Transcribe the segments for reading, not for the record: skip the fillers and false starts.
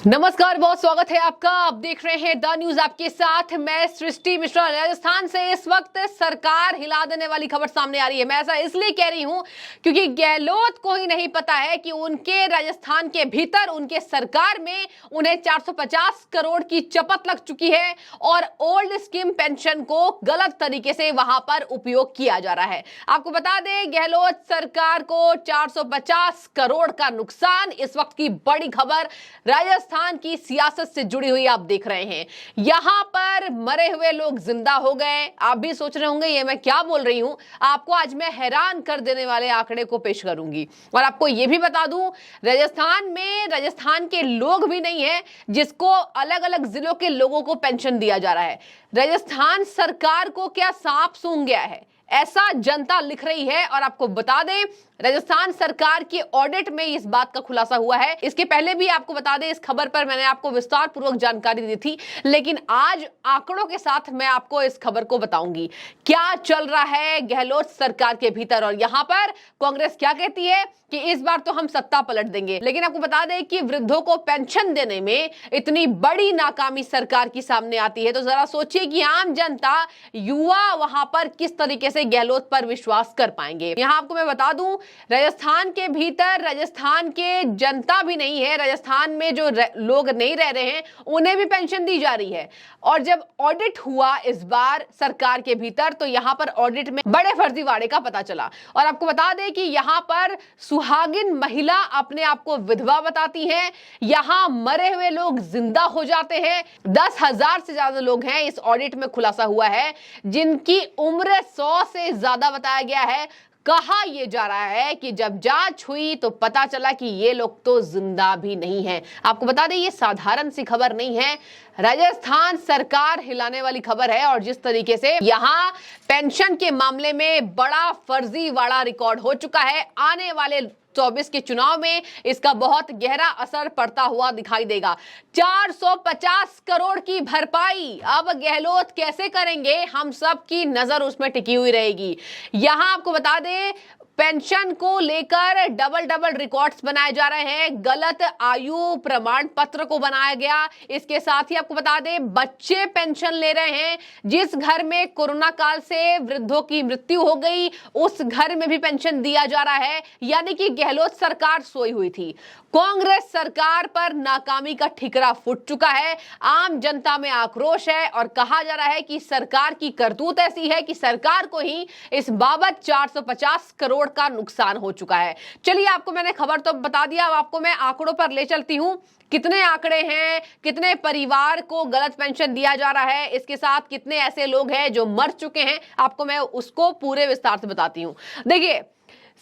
नमस्कार, बहुत स्वागत है आपका। आप देख रहे हैं द न्यूज, आपके साथ मैं सृष्टि मिश्रा। राजस्थान से इस वक्त सरकार हिला देने वाली खबर सामने आ रही है। मैं ऐसा इसलिए कह रही हूं क्योंकि गहलोत को ही नहीं पता है कि उनके राजस्थान के भीतर उनके सरकार में उन्हें 450 करोड़ की चपत लग चुकी है और ओल्ड स्कीम पेंशन को गलत तरीके से वहां पर उपयोग किया जा रहा है। आपको बता दें, गहलोत सरकार को 450 करोड़ का नुकसान। इस वक्त की बड़ी खबर राजस्थान की सियासत से जुड़ी हुई आप देख रहे हैं। यहां पर मरे हुए लोग जिंदा हो गए। आप भी सोच रहे होंगे ये मैं क्या बोल रही हूं। आपको आज मैं हैरान कर देने वाले आंकड़े को पेश करूंगी और आपको यह भी बता दूं, राजस्थान के लोग भी नहीं है जिसको अलग अलग जिलों के लोगों को पेंशन दिया जा रहा है। राजस्थान सरकार को क्या सांप सूंघ गया है, ऐसा जनता लिख रही है। और आपको बता दें, राजस्थान सरकार की ऑडिट में इस बात का खुलासा हुआ है। इसके पहले भी आपको बता दें, इस खबर पर मैंने आपको विस्तार पूर्वक जानकारी दी थी, लेकिन आज आंकड़ों के साथ मैं आपको इस खबर को बताऊंगी क्या चल रहा है गहलोत सरकार के भीतर। और यहां पर कांग्रेस क्या कहती है कि इस बार तो हम सत्ता पलट देंगे। लेकिन आपको बता दें कि वृद्धों को पेंशन देने में इतनी बड़ी नाकामी सरकार की सामने आती है, तो जरा सोचिए कि आम जनता, युवा वहां पर किस तरीके से गहलोत पर विश्वास कर पाएंगे। यहां आपको मैं बता दूं, राजस्थान के भीतर राजस्थान के जनता भी नहीं है, राजस्थान में जो लोग नहीं रह रहे हैं उन्हें भी पेंशन दी जा रही है। और जब ऑडिट हुआ इस बार सरकार के भीतर, तो यहां पर ऑडिट में बड़े फर्जीवाड़े का पता चला। और आपको बता दें कि यहां पर सुहागिन महिला अपने आप को विधवा बताती हैं, यहां मरे हुए लोग जिंदा हो जाते हैं। 10,000 से ज्यादा लोग हैं, इस ऑडिट में खुलासा हुआ है, जिनकी उम्र 100 से ज्यादा बताया गया है। कहा यह जा रहा है कि जब जांच हुई तो पता चला कि ये लोग तो जिंदा भी नहीं हैं। आपको बता दें, ये साधारण सी खबर नहीं है, राजस्थान सरकार हिलाने वाली खबर है। और जिस तरीके से यहां पेंशन के मामले में बड़ा फर्जीवाड़ा रिकॉर्ड हो चुका है, आने वाले 24 के चुनाव में इसका बहुत गहरा असर पड़ता हुआ दिखाई देगा। 450 करोड़ की भरपाई अब गहलोत कैसे करेंगे, हम सब की नजर उसमें टिकी हुई रहेगी। यहां आपको बता दें, पेंशन को लेकर डबल रिकॉर्ड्स बनाए जा रहे हैं, गलत आयु प्रमाण पत्र को बनाया गया। इसके साथ ही आपको बता दें, बच्चे पेंशन ले रहे हैं। जिस घर में कोरोना काल से वृद्धों की मृत्यु हो गई, उस घर में भी पेंशन दिया जा रहा है। यानी कि गहलोत सरकार सोई हुई थी। कांग्रेस सरकार पर नाकामी का ठिकरा फूट चुका है, आम जनता में आक्रोश है और कहा जा रहा है कि सरकार की करतूत ऐसी है कि सरकार को ही इस बाबत 450 करोड़ का नुकसान हो चुका है। चलिए, आपको मैंने खबर तो बता दिया, अब आपको मैं आंकड़ों पर ले चलती हूं। कितने आंकड़े हैं, कितने परिवार को गलत पेंशन दिया जा रहा है, इसके साथ कितने ऐसे लोग हैं जो मर चुके हैं, आपको मैं उसको पूरे विस्तार से बताती हूं। देखिए,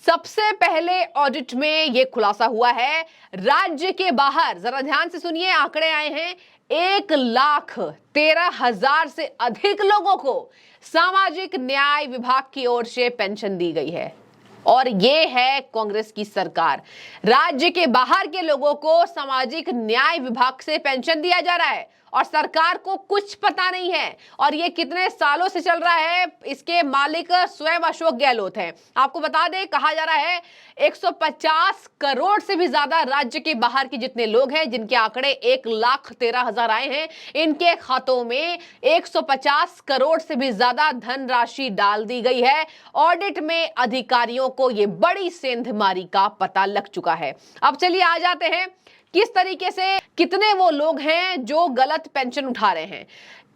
सबसे पहले ऑडिट में यह खुलासा हुआ है, राज्य के बाहर, जरा ध्यान से सुनिए, आंकड़े आए हैं, 1,13,000 से अधिक लोगों को सामाजिक न्याय विभाग की ओर से पेंशन दी गई है। और ये है कांग्रेस की सरकार। राज्य के बाहर के लोगों को सामाजिक न्याय विभाग से पेंशन दिया जा रहा है और सरकार को कुछ पता नहीं है। और ये कितने सालों से चल रहा है, इसके मालिक स्वयं अशोक गहलोत हैं। आपको बता दें, कहा जा रहा है 150 करोड़ से भी ज्यादा राज्य के बाहर के जितने लोग हैं, जिनके आंकड़े 1,13,000 आए हैं, इनके खातों में 150 करोड़ से भी ज्यादा धनराशि डाल दी गई है। ऑडिट में अधिकारियों को यह बड़ी सेंधमारी का पता लग चुका है। अब चलिए आ जाते हैं किस तरीके से, कितने वो लोग हैं जो गलत पेंशन उठा रहे हैं।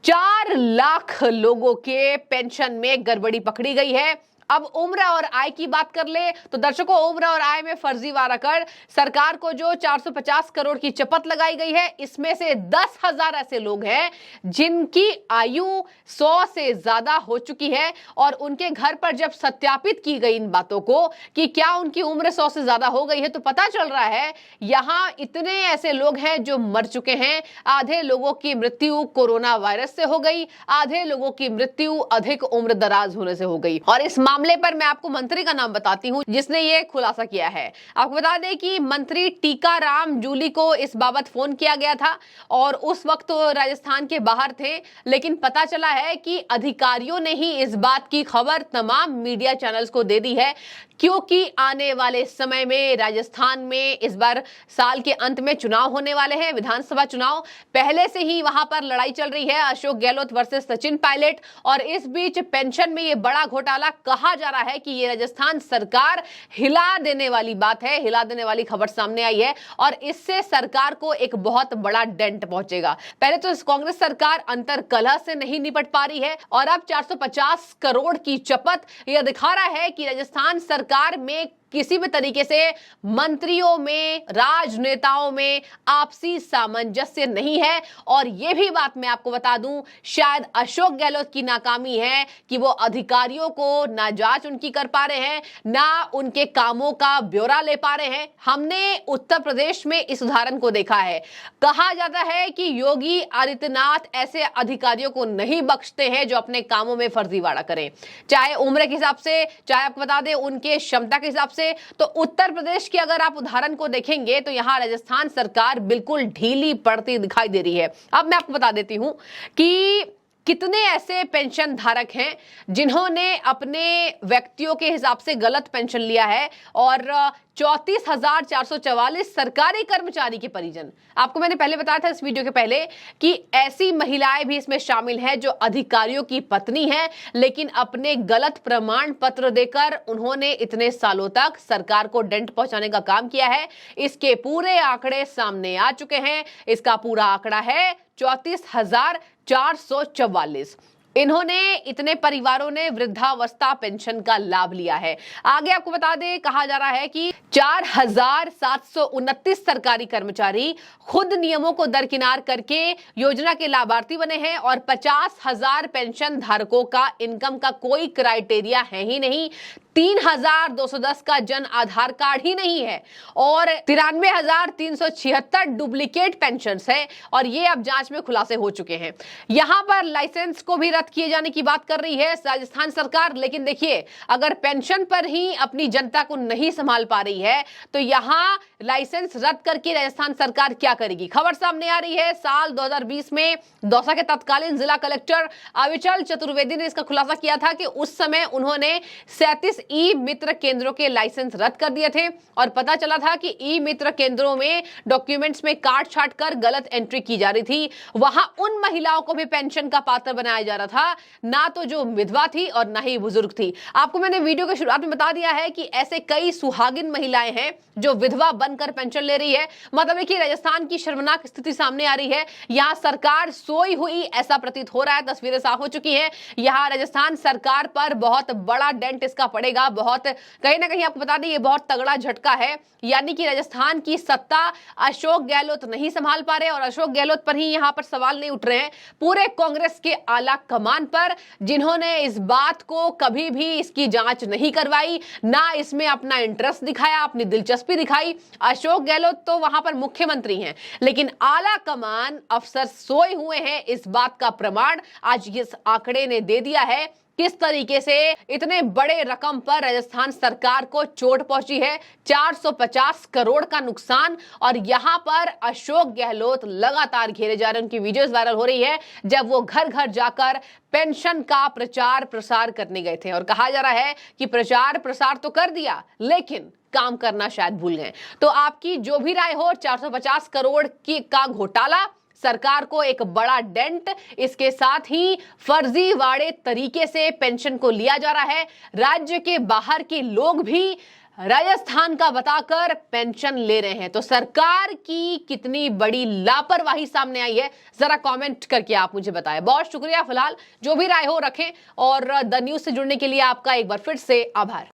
4 लाख लोगों के पेंशन में गड़बड़ी पकड़ी गई है। अब उम्र और आय की बात कर ले तो दर्शकों, उम्र और आय में फर्जीवाड़ा कर सरकार को जो 450 करोड़ की चपत लगाई गई है, इसमें से 10,000 ऐसे लोग हैं जिनकी आयु 100 से ज्यादा हो चुकी है। और उनके घर पर जब सत्यापित की गई इन बातों को कि क्या उनकी उम्र 100 से ज्यादा हो गई है, तो पता चल रहा है यहां इतने ऐसे लोग हैं जो मर चुके हैं। आधे लोगों की मृत्यु कोरोना वायरस से हो गई, आधे लोगों की मृत्यु अधिक उम्र दराज होने से हो गई। और इस मामले पर मैं आपको मंत्री का नाम बताती हूं जिसने ये खुलासा किया है। आपको बता दें कि मंत्री टीकाराम जूली को इस बाबत फोन किया गया था और उस वक्त तो राजस्थान के बाहर थे, लेकिन पता चला है कि अधिकारियों ने ही इस बात की खबर तमाम मीडिया चैनल्स को दे दी है, क्योंकि आने वाले समय में राजस्थान में इस बार साल के अंत में चुनाव होने वाले हैं, विधानसभा चुनाव। पहले से ही वहां पर लड़ाई चल रही है, अशोक गहलोत वर्सेस सचिन पायलट, और इस बीच पेंशन में ये बड़ा घोटाला कहा जा रहा है कि ये राजस्थान सरकार हिला देने वाली बात है, हिला देने वाली खबर सामने आई है और इससे सरकार को एक बहुत बड़ा डेंट पहुंचेगा। पहले तो कांग्रेस सरकार अंतर कलह से नहीं निपट पा रही है और अब 450 करोड़ की चपत यह दिखा रहा है कि राजस्थान सरकार में किसी भी तरीके से मंत्रियों में, राजनेताओं में आपसी सामंजस्य नहीं है। और यह भी बात मैं आपको बता दूं, शायद अशोक गहलोत की नाकामी है कि वो अधिकारियों को ना जांच उनकी कर पा रहे हैं, ना उनके कामों का ब्यौरा ले पा रहे हैं। हमने उत्तर प्रदेश में इस उदाहरण को देखा है। कहा जाता है कि योगी आदित्यनाथ ऐसे अधिकारियों को नहीं बख्शते हैं जो अपने कामों में फर्जीवाड़ा करें, चाहे उम्र के हिसाब से, चाहे आपको बता दें उनके क्षमता के हिसाब से। तो उत्तर प्रदेश के अगर आप उदाहरण को देखेंगे तो यहां राजस्थान सरकार बिल्कुल ढीली पड़ती दिखाई दे रही है। अब मैं आपको बता देती हूं कि कितने ऐसे पेंशन धारक हैं जिन्होंने अपने व्यक्तियों के हिसाब से गलत पेंशन लिया है और 34,444 सरकारी कर्मचारी के परिजन। आपको मैंने पहले बताया था इस वीडियो के पहले कि ऐसी महिलाएं भी इसमें शामिल हैं जो अधिकारियों की पत्नी हैं, लेकिन अपने गलत प्रमाण पत्र देकर उन्होंने इतने सालों तक सरकार को डेंट पहुंचाने का काम किया है। इसके पूरे आंकड़े सामने आ चुके हैं। इसका पूरा आंकड़ा है 34,444। इन्होंने, इतने परिवारों ने वृद्धावस्था पेंशन का लाभ लिया है। आगे आपको बता दें, कहा जा रहा है कि 4,729 सरकारी कर्मचारी खुद नियमों को दरकिनार करके योजना के लाभार्थी बने हैं और 50,000 पेंशन धारकों का इनकम का कोई क्राइटेरिया है ही नहीं। 3,210 का जन आधार कार्ड ही नहीं है और 93,376 डुप्लीकेट पेंशन है और ये अब जांच में खुलासे हो चुके हैं। यहां पर लाइसेंस को भी रद्द किए जाने की बात कर रही है राजस्थान सरकार, लेकिन देखिए अगर पेंशन पर ही अपनी जनता को नहीं संभाल पा रही है तो यहां लाइसेंस रद्द करके राजस्थान सरकार क्या करेगी। खबर सामने आ रही है, साल 2020 में दौसा के तत्कालीन जिला कलेक्टर अविचल चतुर्वेदी ने इसका खुलासा किया था कि उस समय उन्होंने 37 ई मित्र केंद्रों के लाइसेंस रद्द कर दिए थे और पता चला था कि ई मित्र केंद्रों में डॉक्यूमेंट्स में काट छाट कर गलत एंट्री की जा रही थी। वहां उन महिलाओं को भी पेंशन का पात्र बनाया जा रहा था, ना तो जो विधवा थी और ना ही बुजुर्ग थी। आपको मैंने वीडियो के शुरुआत में बता दिया है कि ऐसे कई सुहागिन महिलाएं हैं जो विधवा बनकर पेंशन ले रही है। मतलब कि राजस्थान की शर्मनाक स्थिति सामने आ रही है। यहां सरकार सोई हुई ऐसा प्रतीत हो रहा है, तस्वीरें साफ हो चुकी हैं। यहां राजस्थान सरकार पर बहुत बड़ा डेंट इसका पड़ेगा। बहुत कहीं ना कहीं आपको बता दें ये बहुत तगड़ा झटका है, यानी कि राजस्थान की सत्ता अशोक गहलोत नहीं संभाल पा रहे और अशोक गहलोत पर ही यहां पर सवाल नहीं उठ रहे हैं, पूरे कांग्रेस के आला कमान पर, जिन्होंने इस बात को कभी भी इसकी जांच नहीं करवाई, ना इसमें अपना इंटरेस्ट दिखाया, अपनी दिलचस्पी दिखाई। अशोक गहलोत तो वहां पर मुख्यमंत्री हैं, लेकिन आला कमान अफसर सोए हुए हैं। इस बात का प्रमाण आज इस आंकड़े ने दे दिया है किस तरीके से इतने बड़े रकम पर राजस्थान सरकार को चोट पहुंची है। 450 करोड़ का नुकसान और यहां पर अशोक गहलोत लगातार घेरे जा रहे हैं। उनकी वीडियोस वायरल हो रही है जब वो घर घर जाकर पेंशन का प्रचार प्रसार करने गए थे और कहा जा रहा है कि प्रचार प्रसार तो कर दिया लेकिन काम करना शायद भूल गए। तो आपकी जो भी राय हो, 450 करोड़ का घोटाला, सरकार को एक बड़ा डेंट, इसके साथ ही फर्जीवाड़े तरीके से पेंशन को लिया जा रहा है। राज्य के बाहर के लोग भी राजस्थान का बताकर पेंशन ले रहे हैं। तो सरकार की कितनी बड़ी लापरवाही सामने आई है, जरा कमेंट करके आप मुझे बताएं। बहुत शुक्रिया। फिलहाल जो भी राय हो रखें और द न्यूज़ से जुड़ने के लिए आपका एक बार फिर से आभार।